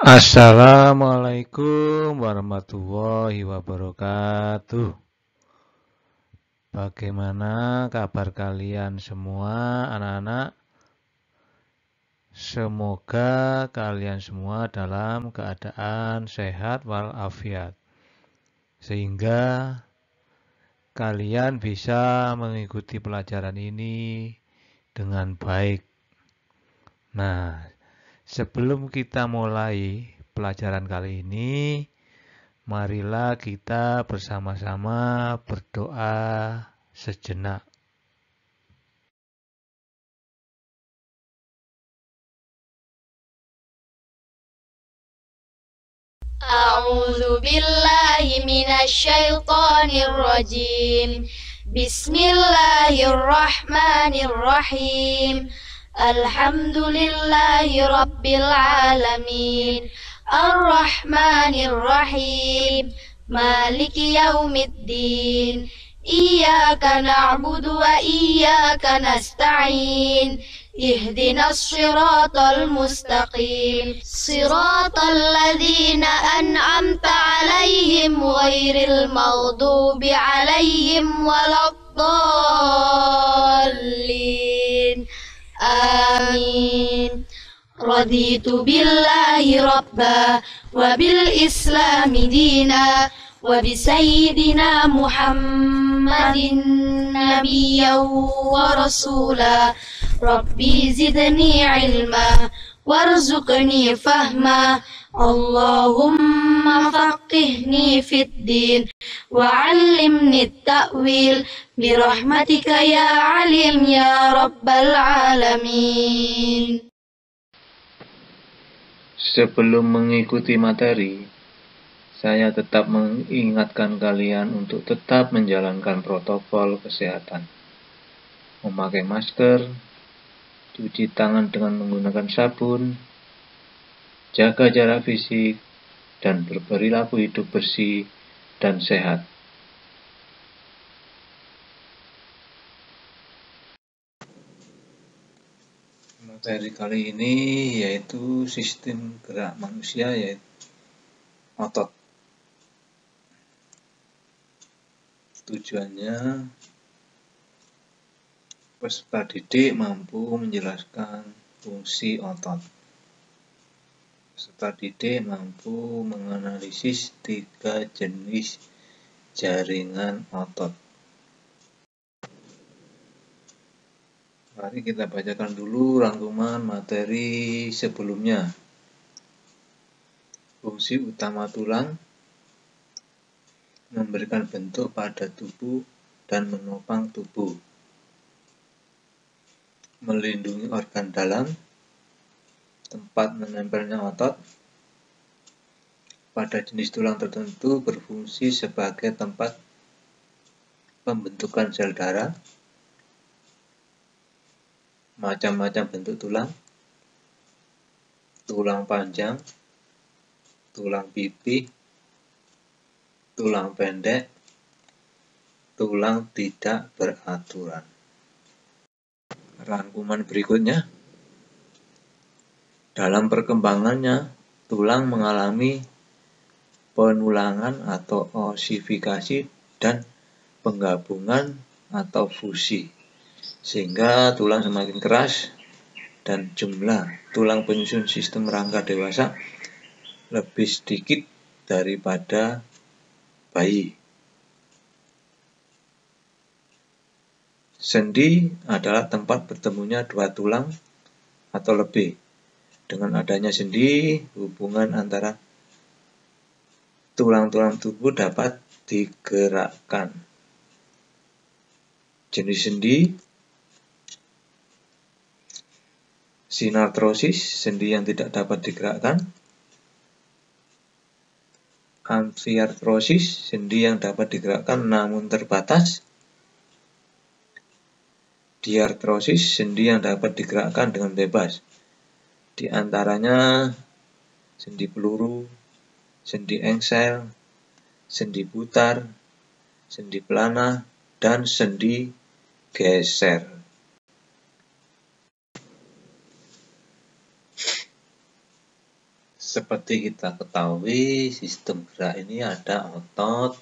Assalamualaikum warahmatullahi wabarakatuh. Bagaimana kabar kalian semua, anak-anak? Semoga kalian semua dalam keadaan sehat walafiat, sehingga kalian bisa mengikuti pelajaran ini dengan baik. Nah, sebelum kita mulai pelajaran kali ini, marilah kita bersama-sama berdoa sejenak. أعوذ بالله من الشيطان الرجيم. بسم الله الرحمن الرحيم. الحمد لله رب العالمين الرحمن الرحيم مالك يوم الدين إياك نعبد وإياك نستعين اهدنا الصراط المستقيم صراط الذين أنعمت عليهم غير المغضوب عليهم ولا الضالين آمين. رضيت بالله ربا وبالإسلام دينا وبسيدنا محمد نبيا ورسولا. ربي زدني علما وارزقني فهما اللهم فقهني في الدين وعلمني التأويل برحمتك يا عليم يا رب العالمين. Sebelum mengikuti materi, saya tetap mengingatkan kalian untuk tetap menjalankan protokol kesehatan. Memakai masker, cuci tangan dengan menggunakan sabun, jaga jarak fisik, dan berperilaku hidup bersih dan sehat. Materi kali ini yaitu sistem gerak manusia, yaitu otot. Tujuannya peserta didik mampu menjelaskan fungsi otot. Peserta didik mampu menganalisis 3 jenis jaringan otot. Mari kita bacakan dulu rangkuman materi sebelumnya. Fungsi utama tulang: memberikan bentuk pada tubuh dan menopang tubuh, melindungi organ dalam, tempat menempelnya otot. Pada jenis tulang tertentu berfungsi sebagai tempat pembentukan sel darah. Macam-macam bentuk tulang: tulang panjang, tulang pipih, tulang pendek, tulang tidak beraturan. Rangkuman berikutnya: dalam perkembangannya, tulang mengalami penulangan atau osifikasi dan penggabungan atau fusi, sehingga tulang semakin keras dan jumlah tulang penyusun sistem rangka dewasa lebih sedikit daripada bayi. Sendi adalah tempat bertemunya 2 tulang atau lebih. Dengan adanya sendi, hubungan antara tulang-tulang tubuh dapat digerakkan. Jenis sendi: sinartrosis, sendi yang tidak dapat digerakkan. Amfiartrosis, sendi yang dapat digerakkan namun terbatas. Diartrosis, sendi yang dapat digerakkan dengan bebas. Di antaranya sendi peluru, sendi engsel, sendi putar, sendi pelana, dan sendi geser. Seperti kita ketahui, sistem gerak ini ada otot,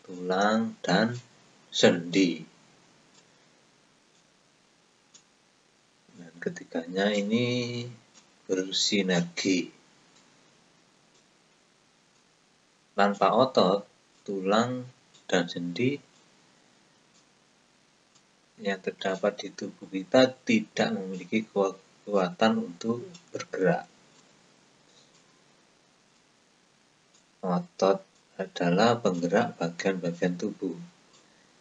tulang, dan sendi. Dan ketiganya ini bersinergi. Tanpa otot, tulang, dan sendi yang terdapat di tubuh kita tidak memiliki kekuatan untuk bergerak. Otot adalah penggerak bagian-bagian tubuh,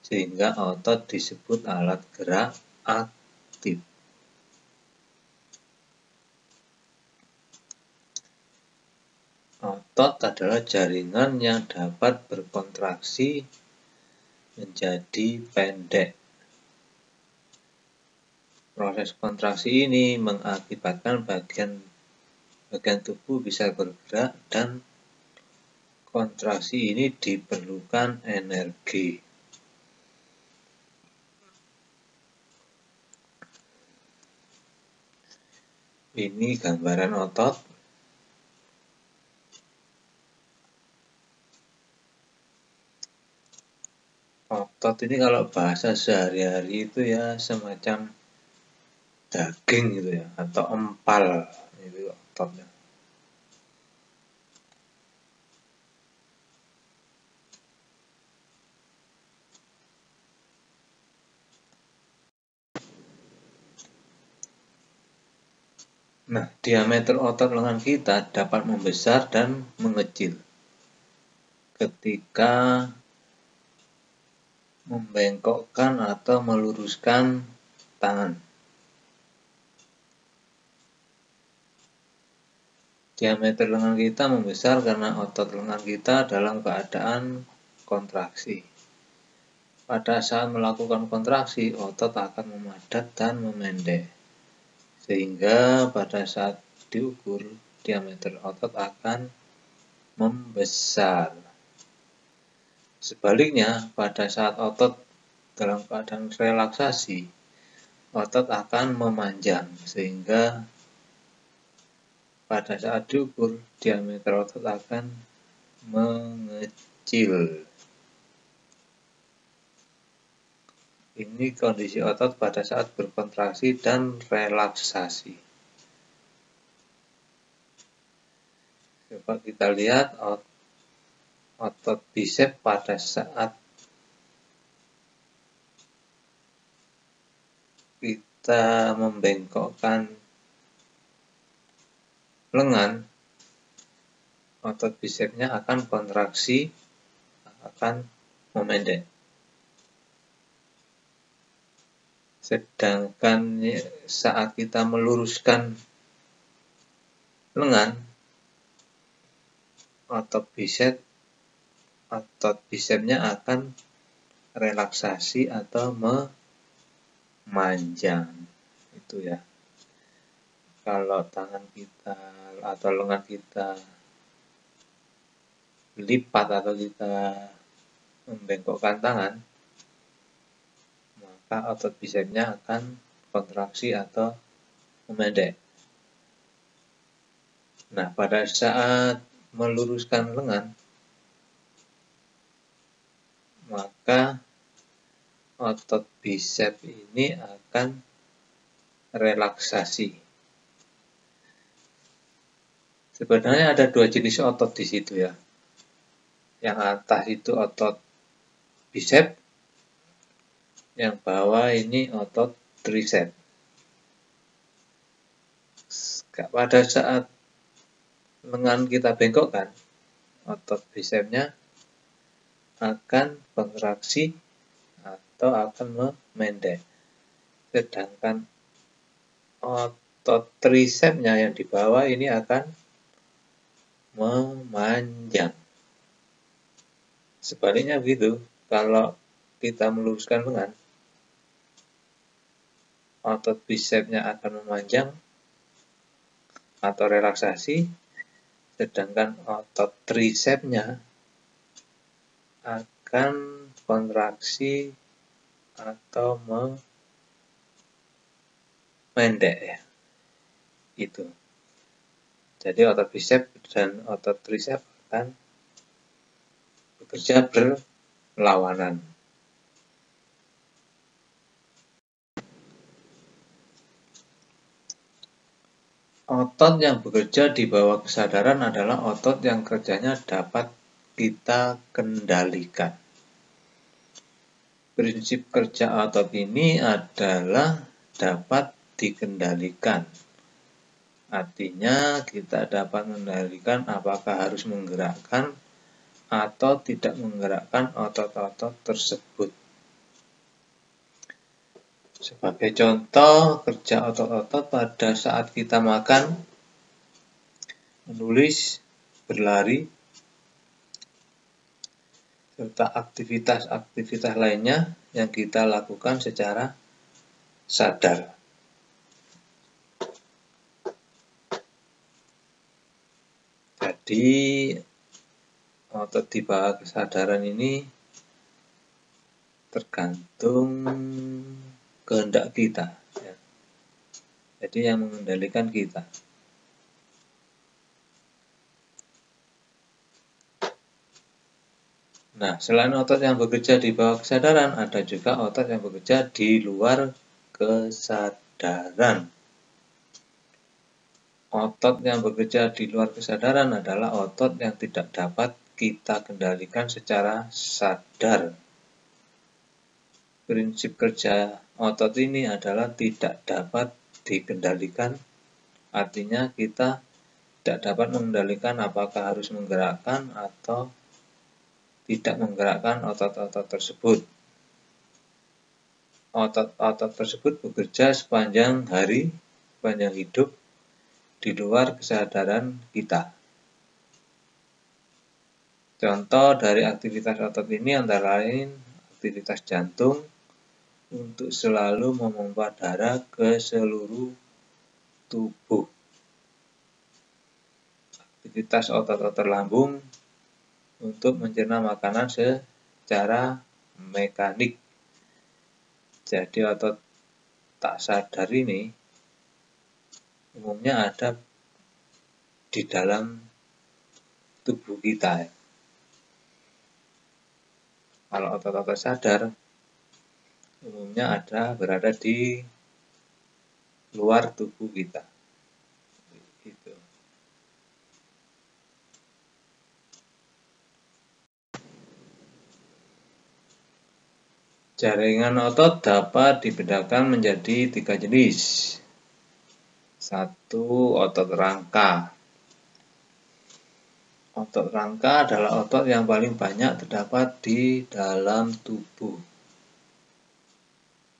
sehingga otot disebut alat gerak aktif. Otot adalah jaringan yang dapat berkontraksi menjadi pendek. Proses kontraksi ini mengakibatkan bagian tubuh bisa bergerak, dan kontraksi ini diperlukan energi. Ini gambaran otot. Otot ini kalau bahasa sehari-hari itu ya semacam daging gitu ya, atau empal itu ototnya. Nah, diameter otot lengan kita dapat membesar dan mengecil ketika membengkokkan atau meluruskan tangan. Diameter lengan kita membesar karena otot lengan kita dalam keadaan kontraksi. Pada saat melakukan kontraksi, otot akan memadat dan memendek, sehingga pada saat diukur, diameter otot akan membesar. Sebaliknya, pada saat otot dalam keadaan relaksasi, otot akan memanjang, sehingga pada saat diukur, diameter otot akan mengecil. Ini kondisi otot pada saat berkontraksi dan relaksasi. Coba kita lihat otot bisep pada saat kita membengkokkan lengan, otot bisepnya akan kontraksi, akan memendek. Sedangkan saat kita meluruskan lengan, otot bisepnya akan relaksasi atau memanjang. Itu ya. Kalau tangan kita atau lengan kita lipat atau kita membengkokkan tangan, maka otot bisepnya akan kontraksi atau memendek. Nah, pada saat meluruskan lengan, maka otot bisep ini akan relaksasi. Sebenarnya ada dua jenis otot di situ ya. Yang atas itu otot bisep, yang bawah ini otot tricep. Pada saat lengan kita bengkokkan, otot bisepnya akan kontraksi atau akan memendek. Sedangkan otot tricepnya yang di bawah ini akan memanjang. Sebaliknya begitu, kalau kita meluruskan lengan, otot bisepnya akan memanjang atau relaksasi, sedangkan otot tricepnya akan kontraksi atau memendek ya. Itu. Jadi otot bisep dan otot trisep akan bekerja berlawanan. Otot yang bekerja di bawah kesadaran adalah otot yang kerjanya dapat kita kendalikan. Prinsip kerja otot ini adalah dapat dikendalikan. Artinya kita dapat mengendalikan apakah harus menggerakkan atau tidak menggerakkan otot-otot tersebut. Sebagai contoh, kerja otot-otot pada saat kita makan, menulis, berlari, serta aktivitas-aktivitas lainnya yang kita lakukan secara sadar. Jadi, otot di bawah kesadaran ini tergantung kehendak kita. Ya. Jadi yang mengendalikan kita. Nah, selain otot yang bekerja di bawah kesadaran, ada juga otot yang bekerja di luar kesadaran. Otot yang bekerja di luar kesadaran adalah otot yang tidak dapat kita kendalikan secara sadar. Prinsip kerja otot ini adalah tidak dapat dikendalikan, artinya kita tidak dapat mengendalikan apakah harus menggerakkan atau tidak menggerakkan otot-otot tersebut. Otot-otot tersebut bekerja sepanjang hari, sepanjang hidup, di luar kesadaran kita. Contoh dari aktivitas otot ini antara lain aktivitas jantung untuk selalu memompa darah ke seluruh tubuh. Aktivitas otot-otot lambung untuk mencerna makanan secara mekanik. Jadi otot tak sadar ini umumnya ada di dalam tubuh kita. Kalau otot-otot sadar umumnya berada di luar tubuh kita. Gitu. Jaringan otot dapat dibedakan menjadi 3 jenis. 1. Otot rangka. Otot rangka adalah otot yang paling banyak terdapat di dalam tubuh.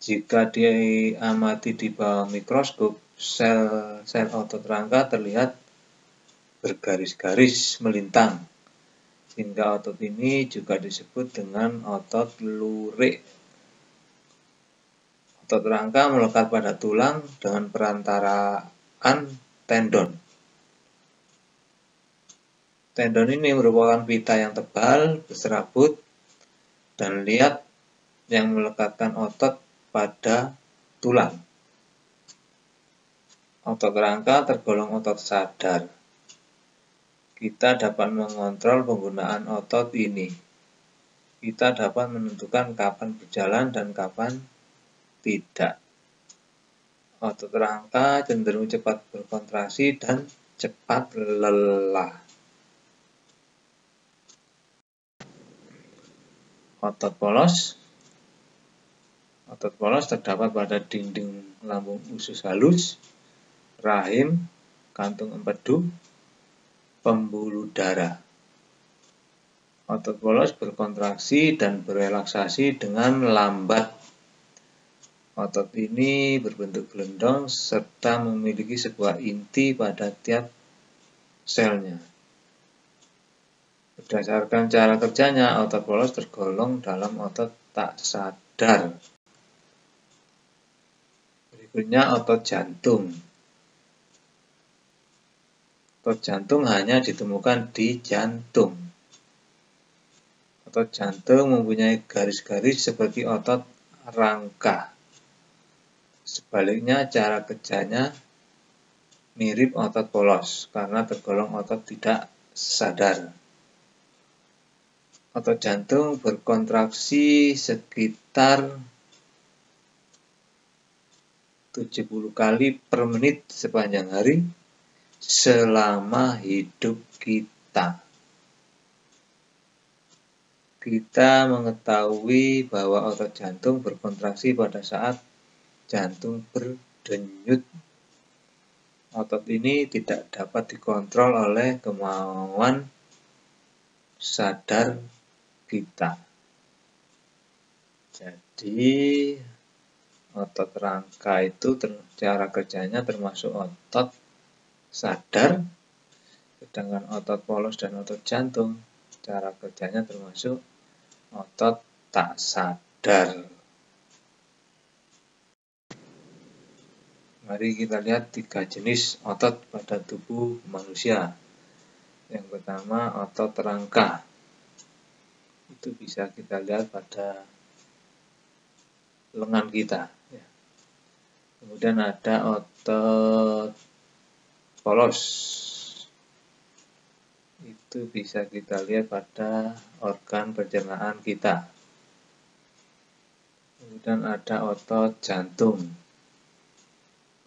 Jika diamati di bawah mikroskop, sel otot rangka terlihat bergaris-garis melintang. Sehingga otot ini juga disebut dengan otot lurik. Otot rangka melekat pada tulang dengan perantaraan tendon. Tendon ini merupakan pita yang tebal, berserabut, dan liat yang melekatkan otot pada tulang. Otot rangka tergolong otot sadar. Kita dapat mengontrol penggunaan otot ini. Kita dapat menentukan kapan berjalan dan kapan tidak. Otot rangka cenderung cepat berkontraksi dan cepat lelah. Otot polos. Otot polos terdapat pada dinding lambung usus halus, rahim, kantung empedu, pembuluh darah. Otot polos berkontraksi dan berelaksasi dengan lambat. Otot ini berbentuk gelendong serta memiliki sebuah inti pada tiap selnya. Berdasarkan cara kerjanya, otot polos tergolong dalam otot tak sadar. Berikutnya otot jantung. Otot jantung hanya ditemukan di jantung. Otot jantung mempunyai garis-garis seperti otot rangka. Sebaliknya, cara kerjanya mirip otot polos karena tergolong otot tidak sadar. Otot jantung berkontraksi sekitar 70 kali per menit sepanjang hari selama hidup kita. Kita mengetahui bahwa otot jantung berkontraksi pada saat jantung berdenyut. Otot ini tidak dapat dikontrol oleh kemauan sadar kita. Jadi otot rangka itu cara kerjanya termasuk otot sadar, sedangkan otot polos dan otot jantung cara kerjanya termasuk otot tak sadar. Mari kita lihat 3 jenis otot pada tubuh manusia. Yang pertama otot rangka. Itu bisa kita lihat pada lengan kita. Kemudian ada otot polos. Itu bisa kita lihat pada organ pencernaan kita. Kemudian ada otot jantung.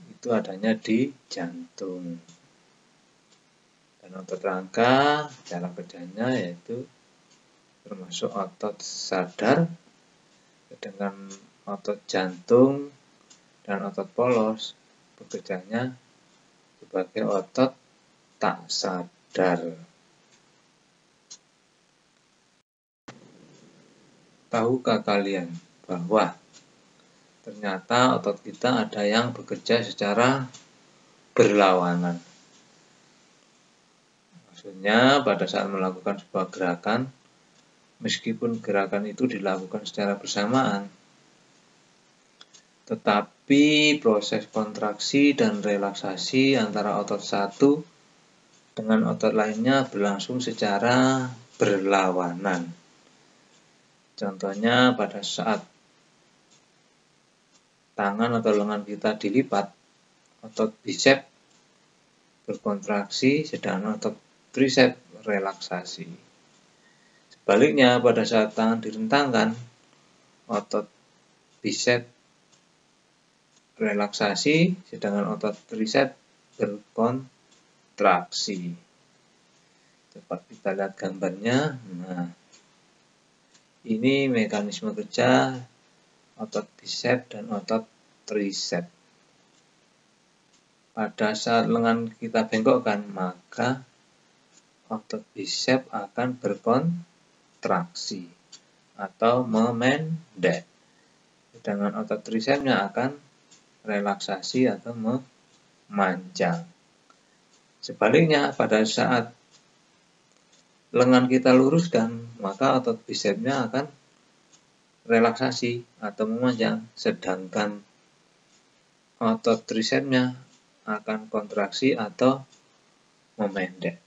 Itu adanya di jantung. Dan otot rangka, cara kerjanya yaitu termasuk otot sadar, sedangkan otot jantung dan otot polos bekerjanya sebagai otot tak sadar. Tahukah kalian bahwa ternyata otot kita ada yang bekerja secara berlawanan? Maksudnya pada saat melakukan sebuah gerakan, meskipun gerakan itu dilakukan secara bersamaan, tetapi proses kontraksi dan relaksasi antara otot satu dengan otot lainnya berlangsung secara berlawanan. Contohnya pada saat tangan atau lengan kita dilipat, otot bicep berkontraksi sedangkan otot tricep relaksasi. Sebaliknya pada saat tangan direntangkan, otot bicep relaksasi sedangkan otot tricep berkontraksi. Coba kita lihat gambarnya. Nah, ini mekanisme kerja otot bicep dan otot tricep. Pada saat lengan kita bengkokkan, maka otot bicep akan berkontraksi atau memendek. Sedangkan otot tricepnya akan relaksasi atau memanjang. Sebaliknya, pada saat lengan kita luruskan, maka otot bicepnya akan relaksasi atau memanjang, sedangkan otot tricepnya akan kontraksi atau memendek.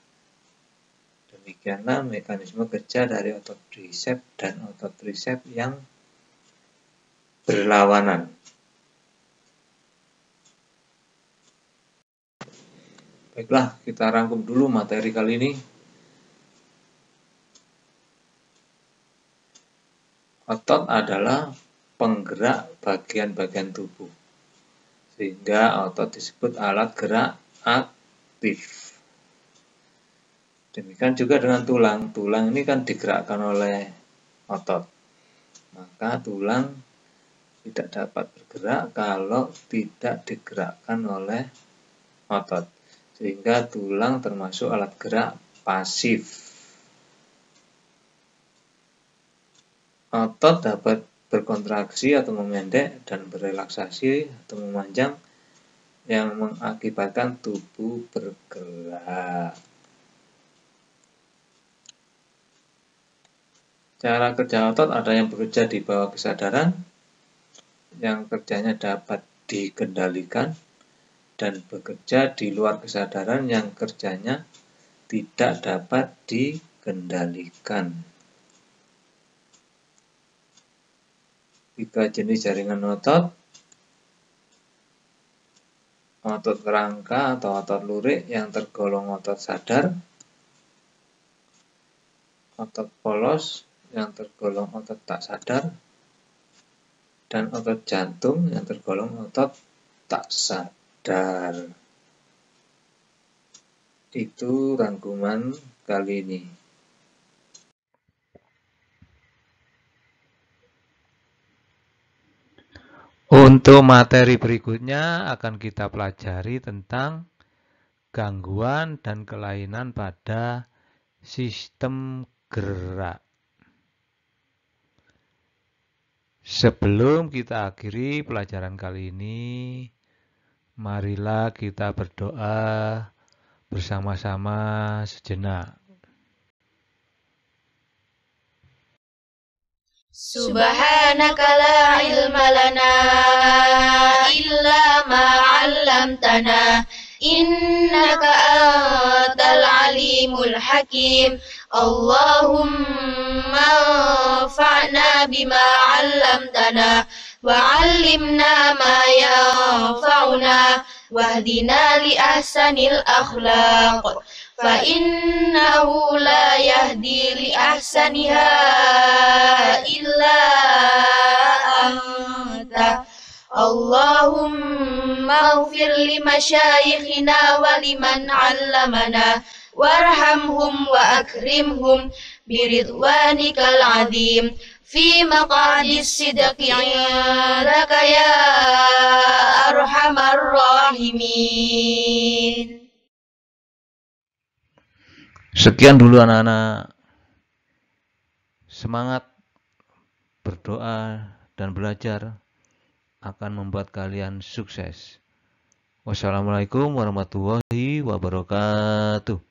Demikianlah mekanisme kerja dari otot bicep dan otot tricep yang berlawanan. Baiklah, kita rangkum dulu materi kali ini. Otot adalah penggerak bagian-bagian tubuh, sehingga otot disebut alat gerak aktif. Demikian juga dengan tulang. Tulang ini kan digerakkan oleh otot. Maka tulang tidak dapat bergerak kalau tidak digerakkan oleh otot. Sehingga tulang termasuk alat gerak pasif. Otot dapat berkontraksi atau memendek dan berrelaksasi atau memanjang yang mengakibatkan tubuh bergerak. Cara kerja otot ada yang bekerja di bawah kesadaran, yang kerjanya dapat dikendalikan, dan bekerja di luar kesadaran yang kerjanya tidak dapat dikendalikan. 3 jenis jaringan otot. otot kerangka atau otot lurik yang tergolong otot sadar, otot polos yang tergolong otot tak sadar, dan otot jantung yang tergolong otot tak sadar. Itu rangkuman kali ini. Untuk materi berikutnya akan kita pelajari tentang gangguan dan kelainan pada sistem gerak. Sebelum kita akhiri pelajaran kali ini, marilah kita berdoa bersama-sama sejenak. Subhanaka la ilma lana illa ma 'allamtana innaka antal alimul hakim. Allahumma anfa'na bima 'allamtana wa 'allimna ma yanfa'una wahdina li ahsanil akhlaq. فإنه لا يهدي لأحسنها إلا أنت. اللهم اغفر لمشايخنا ولمن علمنا وارحمهم وأكرمهم برضوانك العظيم في مقعد الصدق عندك يا أرحم الراحمين. Sekian dulu anak-anak. Semangat berdoa dan belajar akan membuat kalian sukses. Wassalamualaikum warahmatullahi wabarakatuh.